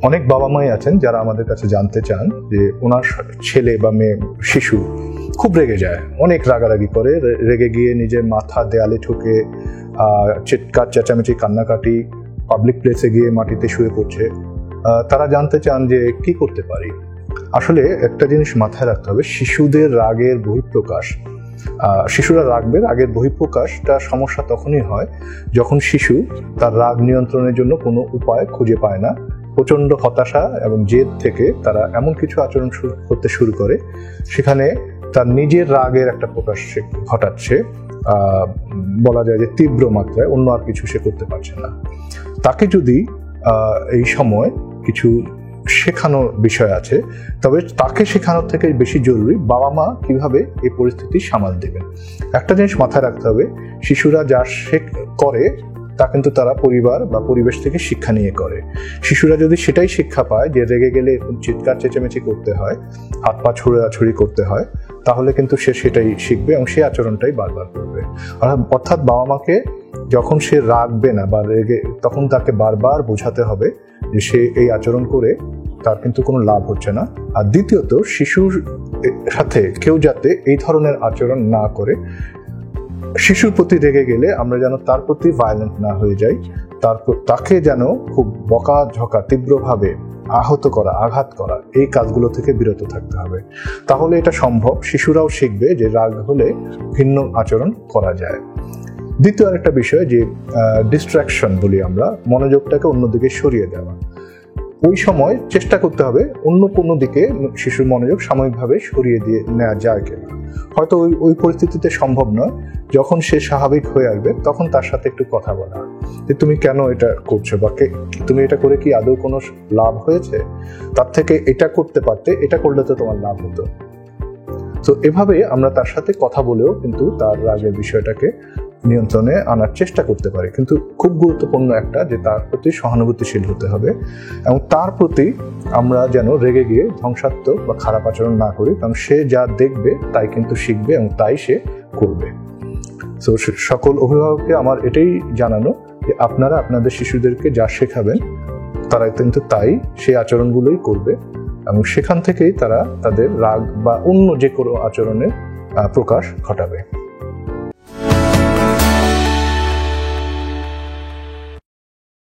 অনেক বাবা মাই আছেন যারা আমাদের কাছে জানতে চান যে ওনার ছেলে বা মেয়ে শিশু খুব রেগে যায়, অনেক রাগারাগি করে, রেগে গিয়ে নিজের মাথা দেয়ালে ঠুকে চিৎকার চেঁচামেচি কান্নাকাটি, পাবলিক প্লেসে গিয়ে মাটিতে শুয়ে পড়ছে। তারা জানতে চান যে কি করতে পারি। আসলে একটা জিনিস মাথায় রাখতে হবে, শিশুদের রাগের বহিঃপ্রকাশ, শিশুরা রাগের বহিঃপ্রকাশটা সমস্যা তখনই হয় যখন শিশু তার রাগ নিয়ন্ত্রণের জন্য কোনো উপায় খুঁজে পায় না। প্রচণ্ড হতাশা এবং জেদ থেকে তারা এমন কিছু আচরণ করতে শুরু করে সেখানে তার নিজের রাগের একটা প্রকাশ ঘটাচ্ছে, বলা যায় যে তীব্র মাত্রায়, অন্য আর কিছু সে করতে পারছে না। তাকে যদি এই সময় কিছু শেখানোর বিষয় আছে, তবে তাকে শেখানোর থেকে বেশি জরুরি বাবা মা কিভাবে এই পরিস্থিতি সামাল দেবেন। একটা জিনিস মাথায় রাখতে হবে, শিশুরা যা করে তা কিন্তু তারা পরিবার বা পরিবেশ থেকে শিক্ষা নিয়ে করে। শিশুরা যদি সেটাই শিক্ষা পায় যে রেগে গেলে চিৎকার চেঁচামেচি করতে হয়, হাত পা ছোড়াছুড়ি করতে হয়, তাহলে কিন্তু সে সেটাই শিখবে এবং সেই আচরণটাই বারবার করবে। অর্থাৎ বাবা মাকে যখন সে রাগবে না বা রেগে, তখন তাকে বারবার বোঝাতে হবে যে সে এই আচরণ করে তার কিন্তু কোনো লাভ হচ্ছে না। আর দ্বিতীয়ত, শিশুর সাথে কেউ যাতে এই ধরনের আচরণ না করে। শিশুর প্রতি রেগে গেলে আমরা যেন তার প্রতি ভায়োলেন্ট না হয়ে যাই, তাকে যেন খুব বকাঝকা, তীব্রভাবে আঘাত করা, এই কাজগুলো থেকে বিরত থাকতে হবে। তাহলে এটা সম্ভব, শিশুরাও শিখবে যে রাগ হলে ভিন্ন আচরণ করা যায়। দ্বিতীয় আরেকটা বিষয় যে ডিস্ট্রাকশন বলি আমরা, মনোযোগটাকে অন্যদিকে সরিয়ে দেওয়া। ওই সময় চেষ্টা করতে হবে অন্য কোনো দিকে শিশুর মনোযোগ সাময়িকভাবে সরিয়ে দিয়ে নেওয়া যায় কিনা। হয়তো ওই পরিস্থিতিতে সম্ভব নয়, যখন সে স্বাভাবিক হয়ে আসবে তখন তার সাথে একটু কথা বলা, যে তুমি কেন এটা করছো, বা তুমি এটা করে কি আদৌ কোনো লাভ হয়েছে, তার থেকে এটা করতে পারতে, এটা করলে তো তোমার লাভ হতো। তো এভাবে আমরা তার সাথে কথা বলেও কিন্তু তার রাগের বিষয়টাকে নিয়ন্ত্রণে আনার চেষ্টা করতে পারি। কিন্তু খুব গুরুত্বপূর্ণ একটা, যে তার প্রতি সহানুভূতিশীল হতে হবে এবং তার প্রতি আমরা যেন রেগে গিয়ে ধ্বংসাত্মক বা খারাপ আচরণ না করি, কারণ সে যা দেখবে তাই কিন্তু শিখবে এবং তাই সে করবে। তো সকল অভিভাবককে আমার এটাই জানানো যে আপনারা আপনাদের শিশুদেরকে যা শেখাবেন তারা কিন্তু তাই সেই আচরণগুলোই করবে এবং সেখান থেকেই তারা তাদের রাগ বা অন্য যে কোনো আচরণের প্রকাশ ঘটাবে।